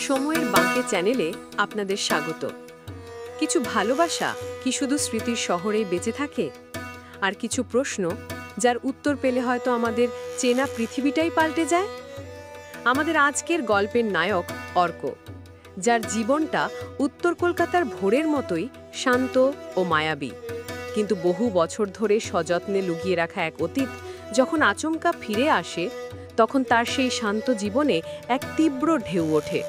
সময়ের বাঁকে চ্যানেলে আপনাদের স্বাগত। কিছু ভালোবাসা কি শুধু স্মৃতির শহরেই বেঁচে থাকে, আর কিছু প্রশ্ন যার উত্তর পেলে হয়তো আমাদের চেনা পৃথিবীটাই পাল্টে যায়। আমাদের আজকের গল্পের নায়ক অর্ক, যার জীবনটা উত্তর কলকাতার ভোরের মতোই শান্ত ও মায়াবী, কিন্তু বহু বছর ধরে সযত্নে লুকিয়ে রাখা এক অতীত যখন আচমকা ফিরে আসে, তখন তার সেই শান্ত জীবনে এক তীব্র ঢেউ ওঠে।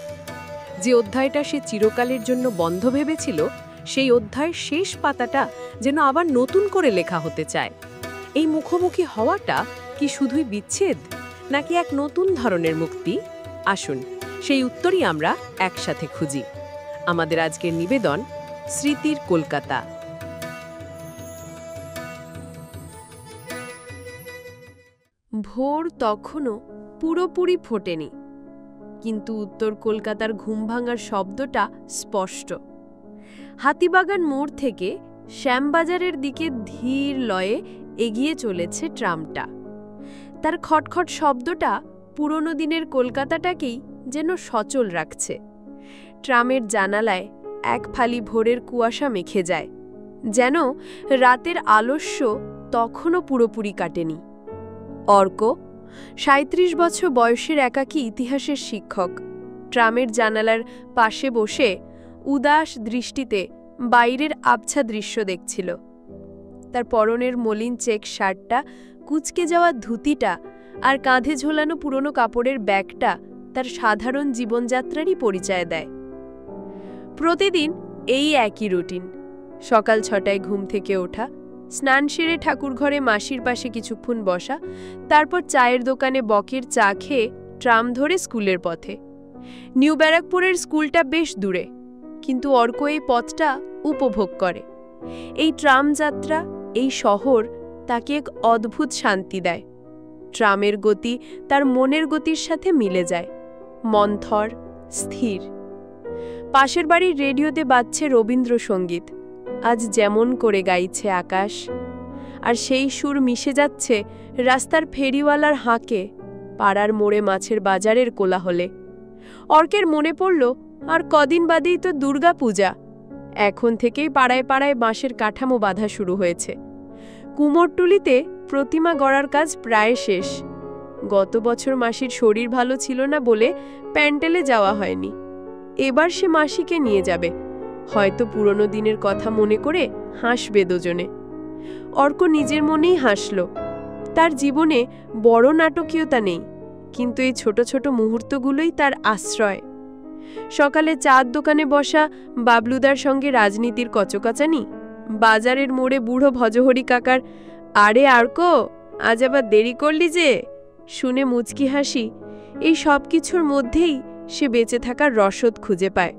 যে অধ্যায়টা সে চিরকালের জন্য বন্ধ ভেবেছিল, সেই অধ্যায়ের শেষ পাতাটা যেন আবার নতুন করে লেখা হতে চায়। এই মুখোমুখি হওয়াটা কি শুধুই বিচ্ছেদ, নাকি এক নতুন ধরনের মুক্তি? আসুন সেই উত্তরই আমরা একসাথে খুঁজি। আমাদের আজকের নিবেদন, স্মৃতির কলকাতা। ভোর তখনও পুরোপুরি ফোটেনি, কিন্তু উত্তর কলকাতার ঘুম ভাঙার শব্দটা স্পষ্ট। হাতিবাগান মোড় থেকে শ্যামবাজারের দিকে ধীর লয়ে এগিয়ে চলেছে ট্রামটা। তার খটখট শব্দটা পুরনো দিনের কলকাতাটাকেই যেন সচল রাখছে। ট্রামের জানালায় এক ফালি ভোরের কুয়াশা মেখে যায়, যেন রাতের আলস্য তখনও পুরোপুরি কাটেনি। অর্ক ৩৭ বছর বয়সের একাকী ইতিহাসের শিক্ষক, ট্রামের জানালার পাশে বসে উদাস দৃষ্টিতে বাইরের আবছা দৃশ্য দেখছিল। তার পরনের মলিন চেক শার্টটা, কুঁচকে যাওয়া ধুতিটা আর কাঁধে ঝোলানো পুরনো কাপড়ের ব্যাগটা তার সাধারণ জীবনযাত্রারই পরিচয় দেয়। প্রতিদিন এই একই রুটিন। সকাল ৬টায় ঘুম থেকে ওঠা, স্নান সেরে ঠাকুরঘরে মাসির পাশে কিছুক্ষণ বসা, তারপর চায়ের দোকানে বকের চা খেয়ে ট্রাম ধরে স্কুলের পথে। নিউ ব্যারাকপুরের স্কুলটা বেশ দূরে, কিন্তু অর্ক এই পথটা উপভোগ করে। এই ট্রাম যাত্রা, এই শহর তাকে এক অদ্ভুত শান্তি দেয়। ট্রামের গতি তার মনের গতির সাথে মিলে যায়, মন্থর, স্থির। পাশের বাড়ির রেডিওতে বাজছে রবীন্দ্রসঙ্গীত, আজ যেমন করে গাইছে আকাশ, আর সেই সুর মিশে যাচ্ছে রাস্তার ফেরিওয়ালার হাঁকে, পাড়ার মোড়ে মাছের বাজারের কোলাহলে। অর্কের মনে পড়ল, আর কদিন বাদেই তো দুর্গা পূজা। এখন থেকেই পাড়ায় পাড়ায় বাঁশের কাঠামো বাঁধা শুরু হয়েছে। কুমোরটুলিতে প্রতিমা গড়ার কাজ প্রায় শেষ। গত বছর মাসির শরীর ভালো ছিল না বলে প্যান্ডেলে যাওয়া হয়নি। এবার সে মাসিকে নিয়ে যাবে, হয়তো পুরনো দিনের কথা মনে করে হাসবে দুজনে। অর্ক নিজের মনেই হাসল। তার জীবনে বড় নাটকীয়তা নেই, কিন্তু এই ছোট ছোট মুহূর্তগুলোই তার আশ্রয়। সকালে চার দোকানে বসা বাবলুদার সঙ্গে রাজনীতির কচকাচানি, বাজারের মোড়ে বুড়ো ভজহরি কাকার "আরে অর্ক, আজ আবার দেরি করলি যে" শুনে মুচকি হাসি, এই সব কিছুর মধ্যেই সে বেঁচে থাকার রসদ খুঁজে পায়।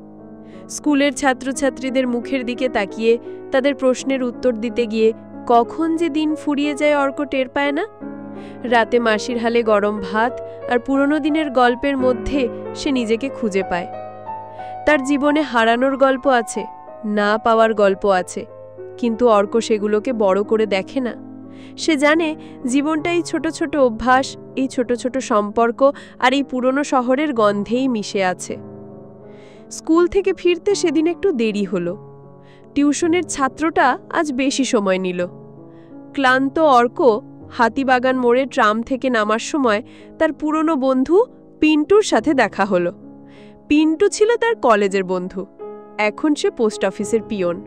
স্কুলের ছাত্রছাত্রীদের মুখের দিকে তাকিয়ে তাদের প্রশ্নের উত্তর দিতে গিয়ে কখন যে দিন ফুরিয়ে যায় অর্ক টের পায় না। রাতে মাসির হালে গরম ভাত আর পুরনো দিনের গল্পের মধ্যে সে নিজেকে খুঁজে পায়। তার জীবনে হারানোর গল্প আছে, না পাওয়ার গল্প আছে, কিন্তু অর্ক সেগুলোকে বড় করে দেখে না। সে জানে জীবনটা এই ছোট ছোট অভ্যাস, এই ছোট ছোট সম্পর্ক আর এই পুরনো শহরের গন্ধেই মিশে আছে। স্কুল থেকে ফিরতে সেদিন একটু দেরি হলো। টিউশনের ছাত্রটা আজ বেশি সময় নিল। ক্লান্ত অর্ক হাতিবাগান মোড়ে ট্রাম থেকে নামার সময় তার পুরনো বন্ধু পিন্টুর সাথে দেখা হলো। পিন্টু ছিল তার কলেজের বন্ধু, এখন সে পোস্ট অফিসের পিয়ন।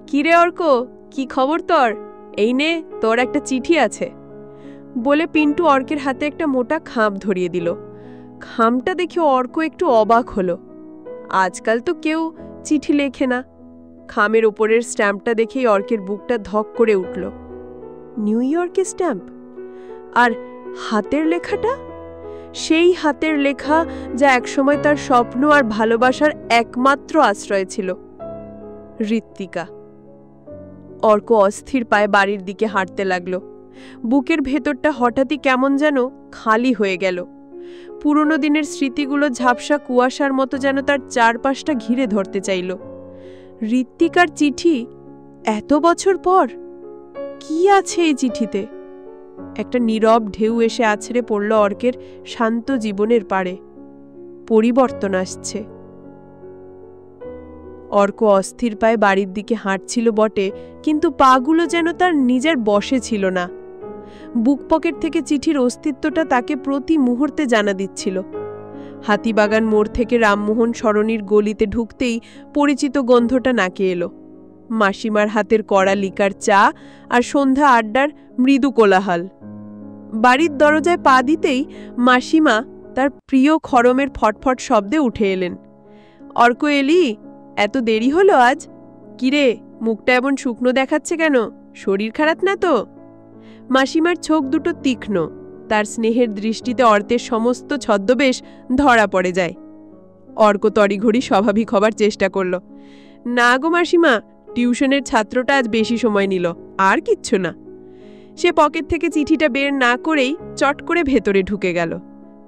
"কিরে অর্ক, কি খবর তোর? এই নে, তোর একটা চিঠি আছে" বলে পিন্টু অর্কের হাতে একটা মোটা খাম ধরিয়ে দিল। খামটা দেখে অর্ক একটু অবাক হলো। আজকাল তো কেউ চিঠি লেখে না। খামের ওপরের স্ট্যাম্পটা দেখেই অর্কের বুকটা ধক করে উঠল। নিউ ইয়র্কের স্ট্যাম্প, আর হাতের লেখাটা, সেই হাতের লেখা যা একসময় তার স্বপ্ন আর ভালোবাসার একমাত্র আশ্রয় ছিল। ঋত্বিকা। অর্ক অস্থির পায়ে বাড়ির দিকে হাঁটতে লাগলো। বুকের ভেতরটা হঠাৎই কেমন যেন খালি হয়ে গেল। পুরনো দিনের স্মৃতিগুলো ঝাপসা কুয়াশার মতো যেন তার চারপাশটা ঘিরে ধরতে চাইল। ঋত্বিকার চিঠি, এত বছর পর। কি আছে এই চিঠিতে? একটা নীরব ঢেউ এসে আছড়ে পড়ল অর্কের শান্ত জীবনের পাড়ে। পরিবর্তন আসছে। অর্ক অস্থির পায়ে বাড়ির দিকে হাঁটছিল বটে, কিন্তু পাগুলো যেন তার নিজের বশে ছিল না। বুক পকেট থেকে চিঠির অস্তিত্বটা তাকে প্রতি মুহূর্তে জানা দিচ্ছিল। হাতিবাগান মোড় থেকে রামমোহন সরণির গলিতে ঢুকতেই পরিচিত গন্ধটা নাকে এলো। মাসিমার হাতের কড়া লিকার চা আর সন্ধ্যা আড্ডার মৃদু কোলাহল। বাড়ির দরজায় পা দিতেই মাসিমা তার প্রিয় খড়মের ফটফট শব্দে উঠে এলেন। অর্ক, এলি? এত দেরি হলো আজ? কিরে, মুখটা এমন শুকনো দেখাচ্ছে কেন? শরীর খারাপ না তো? মাসিমার চোখ দুটো তীক্ষ্ণ, তার স্নেহের দৃষ্টিতে অর্কের সমস্ত ছদ্মবেশ ধরা পড়ে যায়। অর্ক তড়িঘড়ি স্বাভাবিক হবার চেষ্টা করল। না গো মাসিমা, টিউশনের ছাত্রটা আজ বেশি সময় নিল, আর কিচ্ছু না। সে পকেট থেকে চিঠিটা বের না করেই চট করে ভেতরে ঢুকে গেল।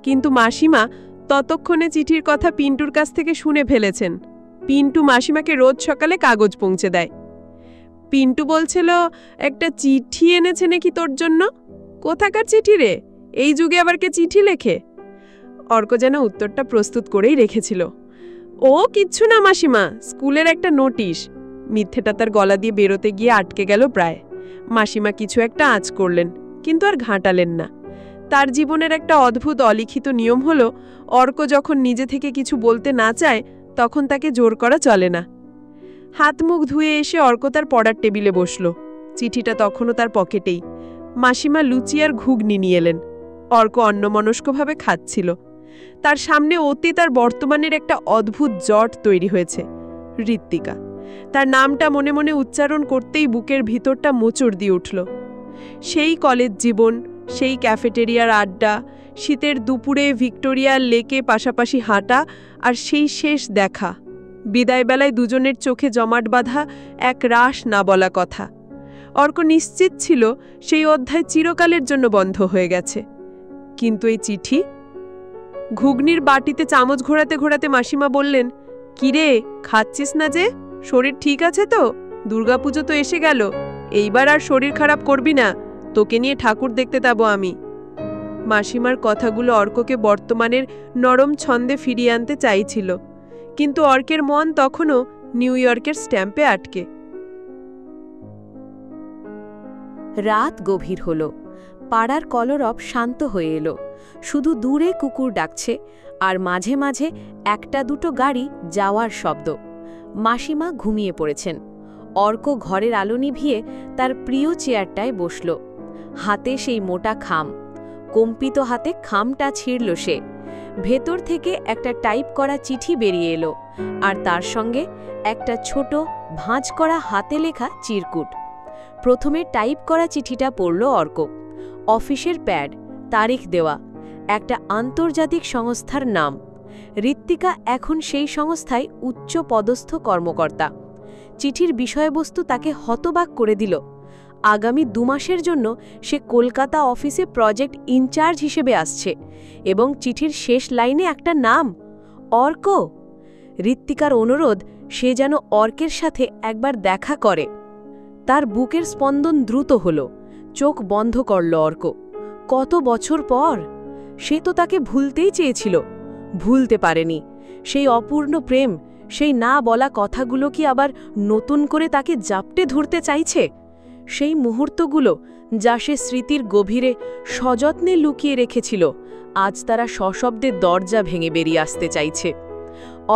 কিন্তু মাসিমা ততক্ষণে চিঠির কথা পিন্টুর কাছ থেকে শুনে ফেলেছেন। পিন্টু মাসিমাকে রোজ সকালে কাগজ পৌঁছে দেয়। পিন্টু বলছিল একটা চিঠি এনেছে নাকি তোর জন্য। কোথাকার চিঠি রে? এই যুগে আবার কে চিঠি লেখে? অর্ক যেন উত্তরটা প্রস্তুত করেই রেখেছিল। ও কিচ্ছু না মাসিমা, স্কুলের একটা নোটিশ। মিথ্যেটা তার গলা দিয়ে বেরোতে গিয়ে আটকে গেল প্রায়। মাসিমা কিছু একটা আঁচ করলেন, কিন্তু আর ঘাঁটালেন না। তার জীবনের একটা অদ্ভুত অলিখিত নিয়ম হলো, অর্ক যখন নিজে থেকে কিছু বলতে না চায় তখন তাকে জোর করা চলে না। হাত মুখ ধুয়ে এসে অর্ক তার পড়ার টেবিলে বসল। চিঠিটা তখনও তার পকেটেই। মাসিমা লুচি আর ঘুগনি নিয়ে এলেন। অর্ক অন্যমনস্কভাবে খাচ্ছিল। তার সামনে অতীত আর বর্তমানের একটা অদ্ভুত জট তৈরি হয়েছে। ঋত্বিকা, তার নামটা মনে মনে উচ্চারণ করতেই বুকের ভিতরটা মোচড় দিয়ে উঠল। সেই কলেজ জীবন, সেই ক্যাফেটেরিয়ার আড্ডা, শীতের দুপুরে ভিক্টোরিয়ার লেকে পাশাপাশি হাঁটা, আর সেই শেষ দেখা, বিদায়বেলায় দুজনের চোখে জমাট বাঁধা এক রাশ না বলা কথা। অর্ক নিশ্চিত ছিল সেই অধ্যায় চিরকালের জন্য বন্ধ হয়ে গেছে। কিন্তু এই চিঠি? ঘুগনির বাটিতে চামচ ঘোরাতে ঘোরাতে মাসিমা বললেন, কিরে, খাচ্ছিস না যে? শরীর ঠিক আছে তো? দুর্গাপুজো তো এসে গেল, এইবার আর শরীর খারাপ করবি না, তোকে নিয়ে ঠাকুর দেখতে যাব আমি। মাসিমার কথাগুলো অর্ককে বর্তমানের নরম ছন্দে ফিরিয়ে আনতে চাইছিল, কিন্তু অর্কের মন তখনও নিউ ইয়র্কের স্ট্যাম্পে আটকে। রাত গভীর হল। পাড়ার কলরব শান্ত হয়ে এলো। শুধু দূরে কুকুর ডাকছে, আর মাঝে মাঝে একটা দুটো গাড়ি যাওয়ার শব্দ। মাসিমা ঘুমিয়ে পড়েছেন। অর্ক ঘরের আলো নিভিয়ে তার প্রিয় চেয়ারটায় বসল। হাতে সেই মোটা খাম। কম্পিত হাতে খামটা ছিঁড়ল সে। ভেতর থেকে একটা টাইপ করা চিঠি বেরিয়ে এলো, আর তার সঙ্গে একটা ছোট ভাঁজ করা হাতে লেখা চিরকুট। প্রথমে টাইপ করা চিঠিটা পড়ল অর্ক। অফিসের প্যাড, তারিখ দেওয়া, একটা আন্তর্জাতিক সংস্থার নাম। ঋত্বিকা এখন সেই সংস্থায় উচ্চ পদস্থ কর্মকর্তা। চিঠির বিষয়বস্তু তাকে হতবাক করে দিল। আগামী 2 মাসের জন্য সে কলকাতা অফিসে প্রজেক্ট ইনচার্জ হিসেবে আসছে, এবং চিঠির শেষ লাইনে একটা নাম, অর্ক। ঋত্বিকার অনুরোধ সে যেন অর্কের সাথে একবার দেখা করে। তার বুকের স্পন্দন দ্রুত হল। চোখ বন্ধ করল অর্ক। কত বছর পর! সে তো তাকে ভুলতেই চেয়েছিল, ভুলতে পারেনি। সেই অপূর্ণ প্রেম, সেই না বলা কথাগুলো কি আবার নতুন করে তাকে জাপটে ধরতে চাইছে? সেই মুহূর্তগুলো যা সে স্মৃতির গভীরে সযত্নে লুকিয়ে রেখেছিল, আজ তারা সশব্দে দরজা ভেঙে বেরিয়ে আসতে চাইছে।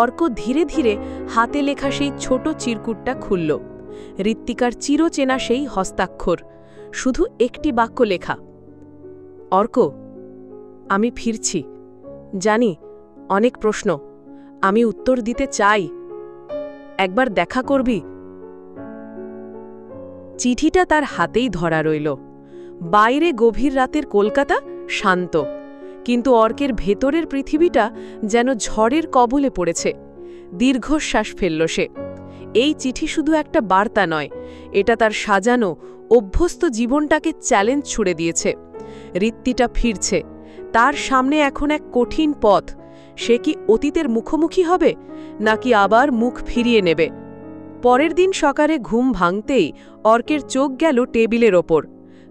অর্ক ধীরে ধীরে হাতে লেখা সেই ছোট চিরকুটটা খুলল। ঋত্বিকার চিরচেনা সেই হস্তাক্ষর, শুধু একটি বাক্য লেখা, অর্ক, আমি ফিরছি। জানি অনেক প্রশ্ন, আমি উত্তর দিতে চাই। একবার দেখা করবি? চিঠিটা তার হাতেই ধরা রইল। বাইরে গভীর রাতের কলকাতা শান্ত, কিন্তু অর্কের ভেতরের পৃথিবীটা যেন ঝড়ের কবলে পড়েছে। দীর্ঘশ্বাস ফেলল সে। এই চিঠি শুধু একটা বার্তা নয়, এটা তার সাজানো অভ্যস্ত জীবনটাকে চ্যালেঞ্জ ছুড়ে দিয়েছে। ঋত্বিটা ফিরছে, তার সামনে এখন এক কঠিন পথ। সে কি অতীতের মুখোমুখি হবে, নাকি আবার মুখ ফিরিয়ে নেবে? পরের দিন সকালে ঘুম ভাঙতেই অর্কের চোখ গেল টেবিলের ওপর।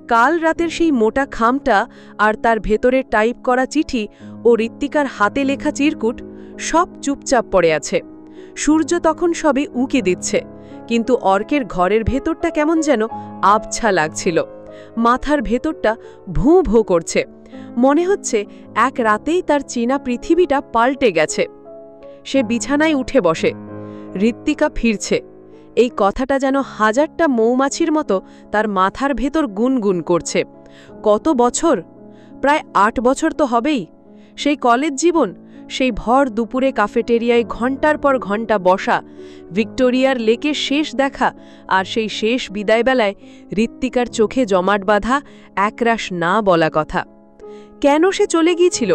কাল রাতের সেই মোটা খামটা আর তার ভেতরের টাইপ করা চিঠি ও ঋত্বিকার হাতে লেখা চিরকুট সব চুপচাপ পড়ে আছে। সূর্য তখন সবে উঁকি দিচ্ছে, কিন্তু অর্কের ঘরের ভেতরটা কেমন যেন আবছা লাগছিল। মাথার ভেতরটা ভোঁ ভোঁ করছে। মনে হচ্ছে এক রাতেই তার চেনা পৃথিবীটা পাল্টে গেছে। সে বিছানায় উঠে বসে। ঋত্বিকা ফিরছে, এই কথাটা যেন হাজারটা মৌমাছির মতো তার মাথার ভেতর গুনগুন করছে। কত বছর? প্রায় ৮ বছর তো হবেই। সেই কলেজ জীবন, সেই ভর দুপুরে ক্যাফেটেরিয়ায় ঘণ্টার পর ঘণ্টা বসা, ভিক্টোরিয়ার লেকের শেষ দেখা, আর সেই শেষ বিদায়বেলায় ঋত্বিকার চোখে জমাট বাঁধা একরাশ না বলা কথা। কেন সে চলে গিয়েছিল?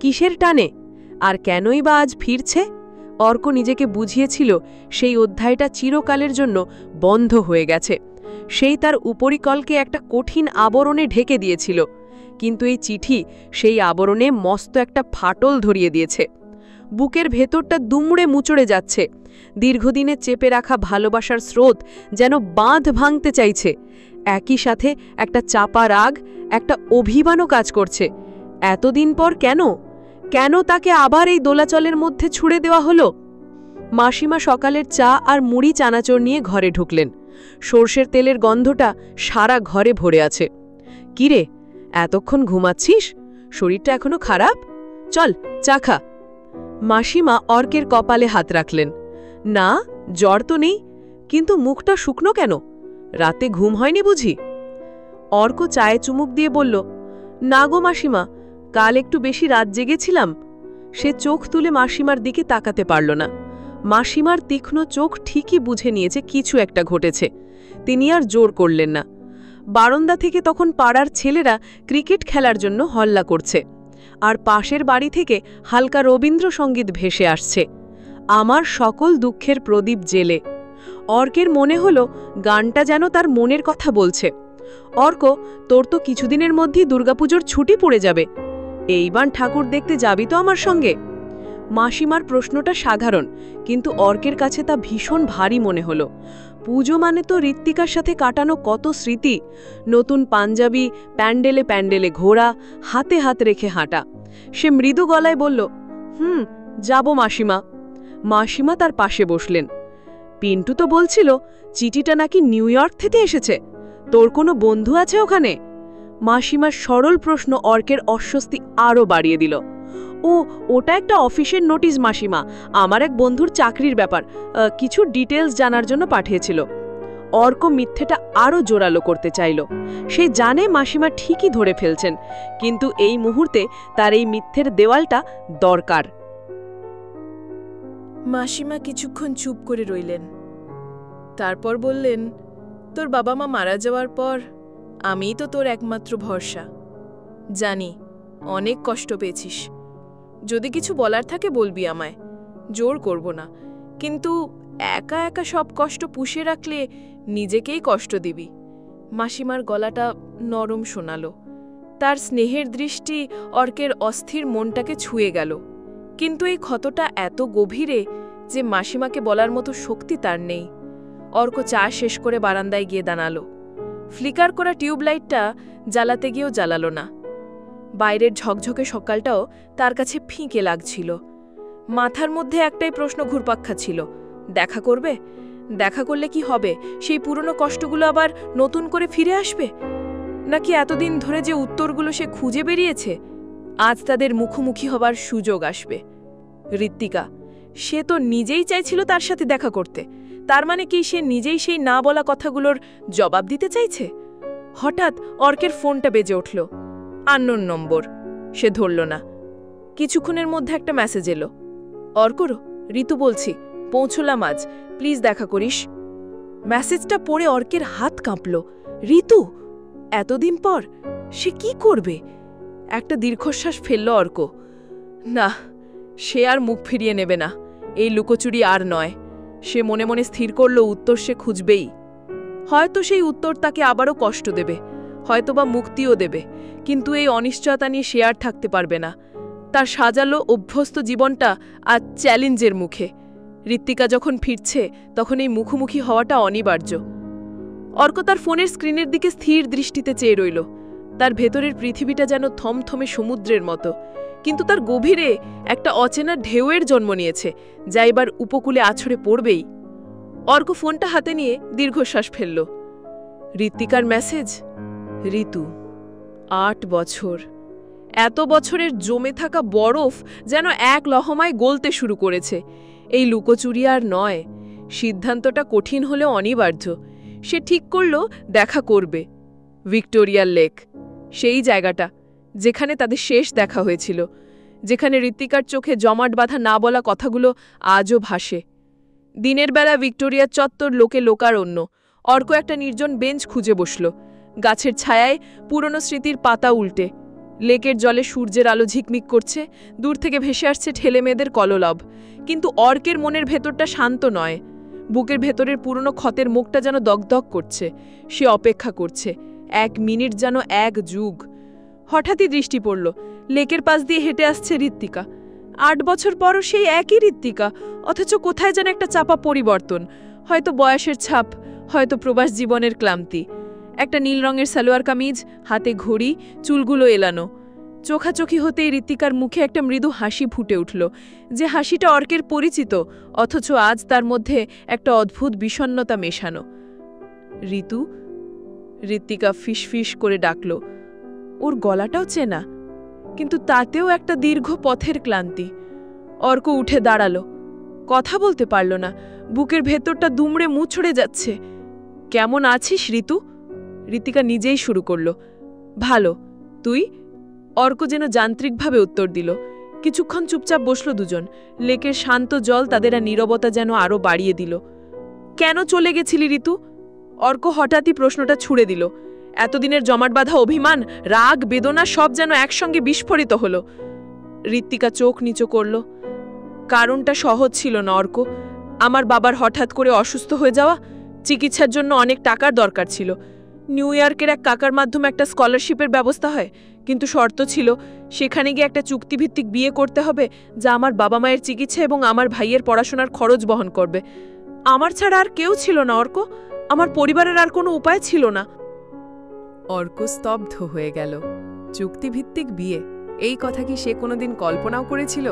কিসের টানে? আর কেনই বা আজ ফিরছে? অর্ক নিজেকে বুঝিয়েছিল সেই অধ্যায়টা চিরকালের জন্য বন্ধ হয়ে গেছে। সেই তার উপরিকলকে একটা কঠিন আবরণে ঢেকে দিয়েছিল, কিন্তু এই চিঠি সেই আবরণে মস্ত একটা ফাটল ধরিয়ে দিয়েছে। বুকের ভেতরটা দুমড়ে মুচড়ে যাচ্ছে। দীর্ঘদিনে চেপে রাখা ভালোবাসার স্রোত যেন বাঁধ ভাঙতে চাইছে। একই সাথে একটা চাপা রাগ, একটা অভিমানও কাজ করছে। এতদিন পর কেন কেন তাকে আবার এই দোলাচলের মধ্যে ছুড়ে দেওয়া হলো? মাসিমা সকালের চা আর মুড়ি চানাচুর নিয়ে ঘরে ঢুকলেন। সর্ষের তেলের গন্ধটা সারা ঘরে ভরে আছে। কিরে, এতক্ষণ ঘুমাচ্ছিস? শরীরটা এখনো খারাপ? চল চা খা। মাসিমা অর্কের কপালে হাত রাখলেন। না, জ্বর তো নেই, কিন্তু মুখটা শুকনো কেন? রাতে ঘুম হয়নি বুঝি? অর্ক চায়ে চুমুক দিয়ে বলল, না গো মাসিমা, কাল একটু বেশি রাত জেগেছিলাম। সে চোখ তুলে মাসিমার দিকে তাকাতে পারল না। মাসিমার তীক্ষ্ণ চোখ ঠিকই বুঝে নিয়েছে কিছু একটা ঘটেছে। তিনি আর জোর করলেন না। বারান্দা থেকে তখন পাড়ার ছেলেরা ক্রিকেট খেলার জন্য হল্লা করছে, আর পাশের বাড়ি থেকে হালকা রবীন্দ্রসঙ্গীত ভেসে আসছে। আমার সকল দুঃখের প্রদীপ জেলে। অর্কের মনে হলো গানটা যেন তার মনের কথা বলছে। অর্ক, তোর তো কিছুদিনের মধ্যেই দুর্গাপুজোর ছুটি পড়ে যাবে। এইবার ঠাকুর দেখতে যাবি তো আমার সঙ্গে? মাসিমার প্রশ্নটা সাধারণ, কিন্তু অর্কের কাছে তা ভীষণ ভারী মনে হলো। পুজো মানে তো ঋত্বিকার সাথে কাটানো কত স্মৃতি। নতুন পাঞ্জাবি, প্যান্ডেলে প্যান্ডেলে ঘোরা, হাতে হাত রেখে হাঁটা। সে মৃদু গলায় বলল, যাব মাসিমা। মাসিমা তার পাশে বসলেন। পিন্টু তো বলছিল চিঠিটা নাকি নিউ ইয়র্ক থেকে এসেছে। তোর কোনো বন্ধু আছে ওখানে? মাসিমার সরল প্রশ্ন অর্কের অস্বস্তি আরও বাড়িয়ে দিল। ওটা একটা অফিসের নোটিশ মাসিমা, আমার এক বন্ধুর চাকরির ব্যাপার, কিছু ডিটেলস জানার জন্য পাঠিয়েছিল। অর্ক মিথ্যেটা আরও জোরালো করতে চাইল। সে জানে মাসিমা ঠিকই ধরে ফেলছেন, কিন্তু এই মুহূর্তে তার এই মিথ্যের দেওয়ালটা দরকার। মাসিমা কিছুক্ষণ চুপ করে রইলেন। তারপর বললেন, তোর বাবা মা মারা যাওয়ার পর আমিই তো তোর একমাত্র ভরসা। জানি অনেক কষ্ট পেয়েছিস। যদি কিছু বলার থাকে বলবি আমায়, জোর করব না, কিন্তু একা একা সব কষ্ট পুষে রাখলে নিজেকেই কষ্ট দিবি। মাসিমার গলাটা নরম শোনালো। তার স্নেহের দৃষ্টি অর্কের অস্থির মনটাকে ছুঁয়ে গেল, কিন্তু এই ক্ষতটা এত গভীরে যে মাসিমাকে বলার মতো শক্তি তার নেই। অর্ক চা শেষ করে বারান্দায় গিয়ে দাঁড়ালো। ফ্লিকার করা টিউবলাইটটা জ্বালাতে গিয়েও জ্বালালো না। বাইরের ঝকঝকে সকালটাও তার কাছে ফিকে লাগছিল। মাথার মধ্যে একটাই প্রশ্ন ঘুরপাক খাচ্ছিল, দেখা করবে? দেখা করলে কি হবে? সেই পুরনো কষ্টগুলো আবার নতুন করে ফিরে আসবে, নাকি এতদিন ধরে যে উত্তরগুলো সে খুঁজে বেরিয়েছে আজ তাদের মুখোমুখি হবার সুযোগ আসবে? ঋত্বিকা, সে তো নিজেই চাইছিল তার সাথে দেখা করতে। তার মানে কি সে নিজেই সেই না বলা কথাগুলোর জবাব দিতে চাইছে? হঠাৎ অর্কের ফোনটা বেজে উঠল। আননোন নম্বর। সে ধরল না। কিছুক্ষণের মধ্যে একটা মেসেজ এলো। অর্কর, ঋতু বলছি, পৌঁছলাম আজ, প্লিজ দেখা করিস। মেসেজটা পড়ে অর্কের হাত কাঁপল। ঋতু! এতদিন পর সে কি করবে? একটা দীর্ঘশ্বাস ফেলল অর্ক। না, সে আর মুখ ফিরিয়ে নেবে না। এই লুকোচুরি আর নয়। সে মনে মনে স্থির করল উত্তর সে খুঁজবেই। হয়তো সেই উত্তর তাকে আবারও কষ্ট দেবে, হয়তোবা মুক্তিও দেবে, কিন্তু এই অনিশ্চয়তা নিয়ে সে আর থাকতে পারবে না। তার সাজালো অভ্যস্ত জীবনটা আজ চ্যালেঞ্জের মুখে। ঋত্বিকা যখন ফিরছে তখন এই মুখোমুখি হওয়াটা অনিবার্য। অর্ক তার ফোনের স্ক্রিনের দিকে স্থির দৃষ্টিতে চেয়ে রইল। তার ভেতরের পৃথিবীটা যেন থমথমে সমুদ্রের মতো, কিন্তু তার গভীরে একটা অচেনা ঢেউয়ের জন্ম নিয়েছে, যা এবার উপকূলে আছড়ে পড়বেই। অর্ক ফোনটা হাতে নিয়ে দীর্ঘশ্বাস ফেলল। ঋত্বিকার মেসেজ। ঋতু, 8 বছর। এত বছরের জমে থাকা বরফ যেন এক লহমায় গলতে শুরু করেছে। এই লুকোচুরি আর নয়। সিদ্ধান্তটা কঠিন হলেও অনিবার্য। সে ঠিক করল দেখা করবে। ভিক্টোরিয়ার লেক, সেই জায়গাটা যেখানে তাদের শেষ দেখা হয়েছিল, যেখানে ঋত্বিকার চোখে জমাট বাঁধা না বলা কথাগুলো আজও ভাসে। দিনের বেলা ভিক্টোরিয়ার চত্বর লোকে লোকারণ্য। অর্ক একটা নির্জন বেঞ্চ খুঁজে বসল, গাছের ছায়ায় পুরনো স্মৃতির পাতা উল্টে। লেকের জলে সূর্যের আলো ঝিকমিক করছে, দূর থেকে ভেসে আসছে ঠেলে মেয়েদের কলরব। কিন্তু অর্কের মনের ভেতরটা শান্ত নয়। বুকের ভেতরের পুরনো ক্ষতের মুখটা যেন দগদগ করছে। সে অপেক্ষা করছে, 1 মিনিট যেন 1 যুগ। হঠাৎই দৃষ্টি পড়ল, লেকের পাশ দিয়ে হেঁটে আসছে ঋত্বিকা। 8 বছর পরও সেই একই ঋত্বিকা, অথচ কোথায় যেন একটা চাপা পরিবর্তন। হয়তো বয়সের ছাপ, হয়তো প্রবাস জীবনের ক্লান্তি। একটা নীল রঙের সালোয়ার কামিজ, হাতে ঘড়ি, চুলগুলো এলানো। চোখাচোখি হতেই ঋত্বিকার মুখে একটা মৃদু হাসি ফুটে উঠল, যে হাসিটা অর্কের পরিচিত, অথচ আজ তার মধ্যে একটা অদ্ভুত বিষণ্ণতা মেশানো। ঋতু, ঋত্বিকা ফিসফিস করে ডাকল। ওর গলাটাও চেনা, কিন্তু তাতেও একটা দীর্ঘ পথের ক্লান্তি। অর্ক উঠে দাঁড়ালো, কথা বলতে পারল না। বুকের ভেতরটা দুমড়ে মুচড়ে যাচ্ছে। কেমন আছিস ঋতু? ঋত্বিকা নিজেই শুরু করল। ভালো, তুই? অর্ক যেন যান্ত্রিকভাবে উত্তর দিল। কিছুক্ষণ চুপচাপ বসল দুজন। লেকের শান্ত জল তাদের নীরবতা যেন আরও বাড়িয়ে দিল। কেন চলে গেছিলি ঋতু? অর্ক হঠাৎই প্রশ্নটা ছুড়ে দিল। এতদিনের জমাট বাঁধা অভিমান, রাগ, বেদনা সব যেন একসঙ্গে বিস্ফোরিত হল। ঋত্বিকা চোখ নিচু করল। কারণটা সহজ ছিল না অর্ক। আমার বাবার হঠাৎ করে অসুস্থ হয়ে যাওয়া, চিকিৎসার জন্য অনেক টাকার দরকার ছিল। নিউ ইয়র্কের এক কাকার মাধ্যমে একটা স্কলারশিপের ব্যবস্থা হয়, কিন্তু শর্ত ছিল সেখানে গিয়ে একটা চুক্তিভিত্তিক বিয়ে করতে হবে, যা আমার বাবা মায়ের চিকিৎসা এবং আমার ভাইয়ের পড়াশোনার খরচ বহন করবে। আমার ছাড়া আর কেউ ছিল না অর্ক। আমার পরিবারের আর কোনো উপায় ছিল না। অর্ক স্তব্ধ হয়ে গেল। চুক্তিভিত্তিক বিয়ে, এই কথা কি সে কোনোদিন কল্পনাও করেছিল?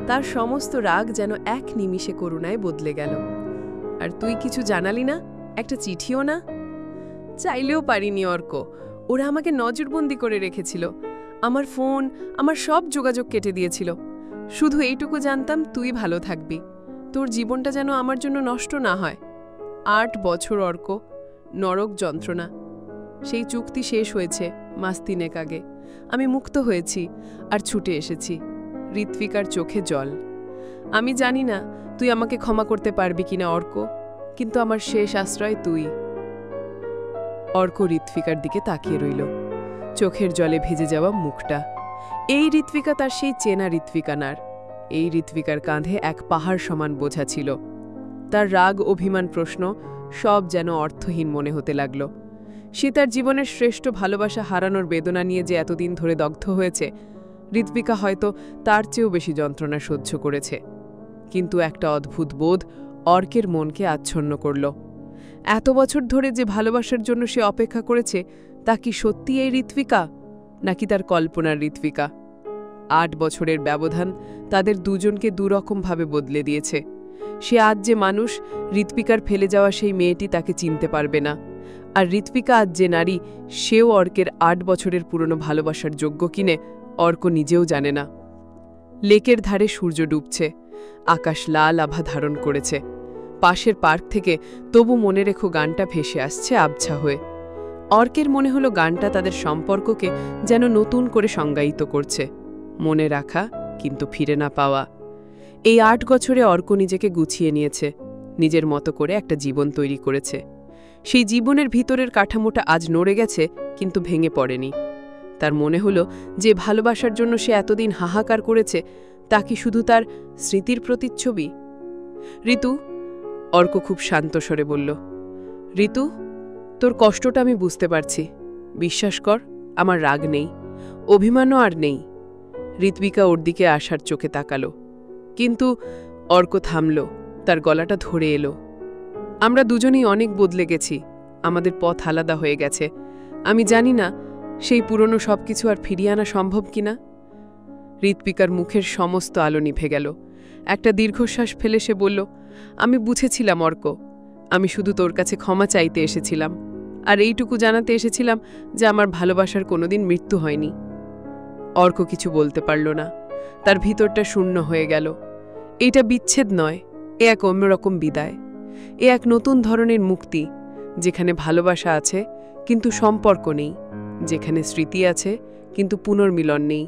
তার সমস্ত রাগ যেন এক নিমিষে করুণায় বদলে গেল। আর তুই কিছু জানালি না? একটা চিঠিও না? চাইলেও পারিনি অর্ক। ওরা আমাকে নজরবন্দি করে রেখেছিল। আমার ফোন, আমার সব যোগাযোগ কেটে দিয়েছিল। শুধু এইটুকু জানতাম তুই ভালো থাকবি, তোর জীবনটা যেন আমার জন্য নষ্ট না হয়। 8 বছর অর্ক, নরক যন্ত্রণা। সেই চুক্তি শেষ হয়েছে মাস 3 আগে। আমি মুক্ত হয়েছি আর ছুটে এসেছি। ঋত্বিকার চোখে জল। আমি জানি না তুই আমাকে ক্ষমা করতে পারবি কিনা অর্ক, কিন্তু আমার শেষ আশ্রয় তুই। অর্ক ঋত্বিকার দিকে তাকিয়ে রইল, চোখের জলে ভেজে যাওয়া মুখটা। এই ঋত্বিকা তার সেই চেনা ঋত্বিকা নার। এই ঋত্বিকার কাঁধে এক পাহাড় সমান বোঝা ছিল। তার রাগ, অভিমান, প্রশ্ন সব যেন অর্থহীন মনে হতে লাগল। সে তার জীবনের শ্রেষ্ঠ ভালোবাসা হারানোর বেদনা নিয়ে যে এতদিন ধরে দগ্ধ হয়েছে, ঋত্বিকা হয়তো তার চেয়েও বেশি যন্ত্রণা সহ্য করেছে। কিন্তু একটা অদ্ভুত বোধ অর্কের মনকে আচ্ছন্ন করল। এত বছর ধরে যে ভালোবাসার জন্য সে অপেক্ষা করেছে, তা কি সত্যি এই ঋত্বিকা, নাকি তার কল্পনার ঋত্বিকা? 8 বছরের ব্যবধান তাদের দুজনকে দুরকমভাবে বদলে দিয়েছে। সে আজ যে মানুষ, ঋত্বিকার ফেলে যাওয়া সেই মেয়েটি তাকে চিনতে পারবে না। আর ঋত্বিকা আজ যে নারী, সেও অর্কের 8 বছরের পুরনো ভালোবাসার যোগ্য কিনে অর্ক নিজেও জানে না। লেকের ধারে সূর্য ডুবছে, আকাশ লাল আভা ধারণ করেছে। পাশের পার্ক থেকে তবু মনে রেখো গানটা ভেসে আসছে আবছা হয়ে। অর্কের মনে হলো গানটা তাদের সম্পর্ককে যেন নতুন করে সংজ্ঞায়িত করছে। মনে রাখা, কিন্তু ফিরে না পাওয়া। এই 8 বছরে অর্ক নিজেকে গুছিয়ে নিয়েছে, নিজের মতো করে একটা জীবন তৈরি করেছে। সেই জীবনের ভিতরের কাঠামোটা আজ নড়ে গেছে, কিন্তু ভেঙে পড়েনি। তার মনে হলো যে ভালোবাসার জন্য সে এতদিন হাহাকার করেছে, তা কি শুধু তার স্মৃতির প্রতিচ্ছবি? ঋতু, অর্ক খুব শান্ত স্বরে বলল। ঋতু, তোর কষ্টটা আমি বুঝতে পারছি। বিশ্বাস কর, আমার রাগ নেই, অভিমানও আর নেই। ঋত্বিকা ওর দিকে আসার চোখে তাকালো, কিন্তু অর্ক থামল, তার গলাটা ধরে এলো। আমরা দুজনেই অনেক বদলে গেছি, আমাদের পথ আলাদা হয়ে গেছে। আমি জানি না সেই পুরনো সবকিছু আর ফিরিয়ে আনা সম্ভব কিনা। ঋত্বিকার মুখের সমস্ত আলো নিভে গেল। একটা দীর্ঘশ্বাস ফেলে সে বলল, আমি বুঝেছিলাম অর্ক, আমি শুধু তোর কাছে ক্ষমা চাইতে এসেছিলাম, আর এইটুকু জানাতে এসেছিলাম যে আমার ভালোবাসার কোনোদিন মৃত্যু হয়নি। অর্ক কিছু বলতে পারল না, তার ভিতরটা শূন্য হয়ে গেল। এইটা বিচ্ছেদ নয়, এ এক অন্যরকম বিদায়, এ এক নতুন ধরনের মুক্তি, যেখানে ভালোবাসা আছে কিন্তু সম্পর্ক নেই, যেখানে স্মৃতি আছে কিন্তু পুনর্মিলন নেই।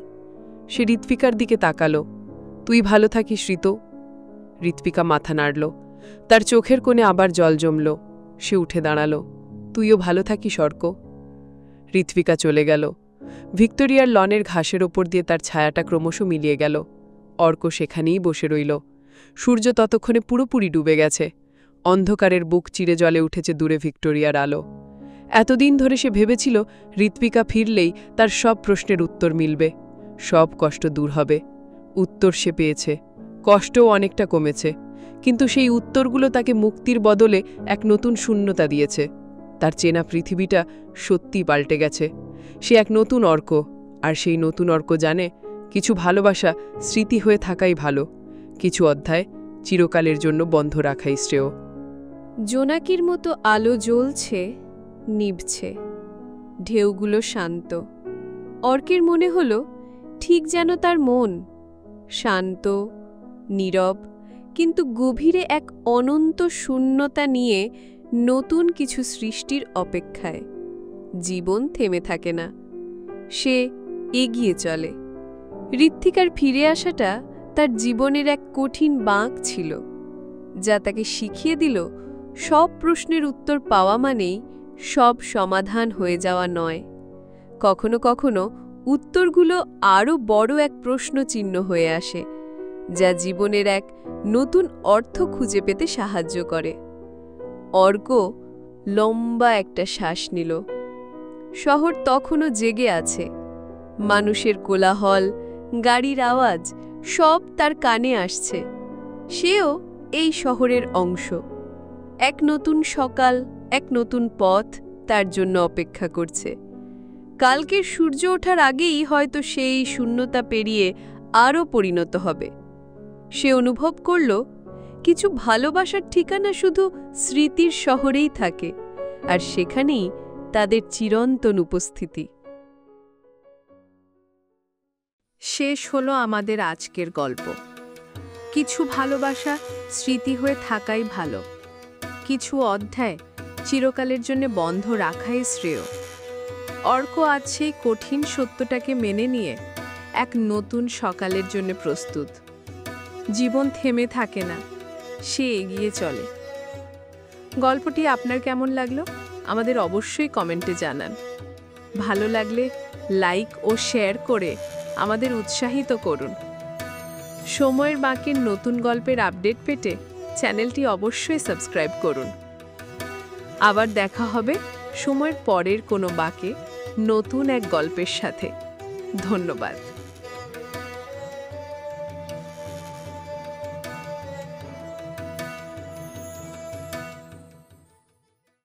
সে ঋত্বিকার দিকে তাকালো। তুই ভালো থাকিস ঋতু। ঋত্বিকা মাথা নাড়ল, তার চোখের কোণে আবার জল জমল। সে উঠে দাঁড়ালো। তুইও ভালো থাকিস অর্ক। ঋত্বিকা চলে গেল। ভিক্টোরিয়ার লনের ঘাসের ওপর দিয়ে তার ছায়াটা ক্রমশ মিলিয়ে গেল। অর্ক সেখানেই বসে রইল। সূর্য ততক্ষণে পুরোপুরি ডুবে গেছে। অন্ধকারের বুক চিরে জ্বলে উঠেছে দূরে ভিক্টোরিয়ার আলো। এতদিন ধরে সে ভেবেছিল ঋত্বিকা ফিরলেই তার সব প্রশ্নের উত্তর মিলবে, সব কষ্ট দূর হবে। উত্তর সে পেয়েছে, কষ্টও অনেকটা কমেছে, কিন্তু সেই উত্তরগুলো তাকে মুক্তির বদলে এক নতুন শূন্যতা দিয়েছে। তার চেনা পৃথিবীটা সত্যি পাল্টে গেছে। সে এক নতুন অর্ক, আর সেই নতুন অর্ক জানে কিছু ভালোবাসা স্মৃতি হয়ে থাকাই ভালো, কিছু অধ্যায় চিরকালের জন্য বন্ধ রাখাই শ্রেয়। জোনাকির মতো আলো জ্বলছে, নিভছে, ঢেউগুলো শান্ত। অর্কের মনে হল ঠিক যেন তার মন শান্ত, নীরব, কিন্তু গভীরে এক অনন্ত শূন্যতা নিয়ে নতুন কিছু সৃষ্টির অপেক্ষায়। জীবন থেমে থাকে না, সে এগিয়ে চলে। ঋত্বিকার ফিরে আসাটা তার জীবনের এক কঠিন বাঁক ছিল, যা তাকে শিখিয়ে দিল সব প্রশ্নের উত্তর পাওয়া মানেই সব সমাধান হয়ে যাওয়া নয়। কখনো কখনো উত্তরগুলো আরও বড় এক প্রশ্নচিহ্ন হয়ে আসে, যা জীবনের এক নতুন অর্থ খুঁজে পেতে সাহায্য করে। অর্ক লম্বা একটা শ্বাস নিল। শহর তখনও জেগে আছে। মানুষের কোলাহল, গাড়ির আওয়াজ সব তার কানে আসছে। সেও এই শহরের অংশ। এক নতুন সকাল, এক নতুন পথ তার জন্য অপেক্ষা করছে। কালকের সূর্য ওঠার আগেই হয়তো সেই শূন্যতা পেরিয়ে আরও পরিণত হবে। সে অনুভব করল কিছু ভালোবাসার ঠিকানা শুধু স্মৃতির শহরেই থাকে, আর সেখানেই তাদের চিরন্তন উপস্থিতি। শেষ হলো আমাদের আজকের গল্প। কিছু ভালোবাসা স্মৃতি হয়ে থাকাই ভালো, কিছু অধ্যায় চিরকালের জন্য বন্ধ রাখাই শ্রেয়। অর্ক আজ সেই কঠিন সত্যটাকে মেনে নিয়ে এক নতুন সকালের জন্য প্রস্তুত। জীবন থেমে থাকে না, সে এগিয়ে চলে। গল্পটি আপনার কেমন লাগলো আমাদের অবশ্যই কমেন্টে জানান। ভালো লাগলে লাইক ও শেয়ার করে আমাদের উৎসাহিত করুন। সময়ের বাঁকের নতুন গল্পের আপডেট পেতে চ্যানেলটি অবশ্যই সাবস্ক্রাইব করুন। আবার দেখা হবে সময়ের পরের কোনো বাঁকে নতুন এক গল্পের সাথে। ধন্যবাদ।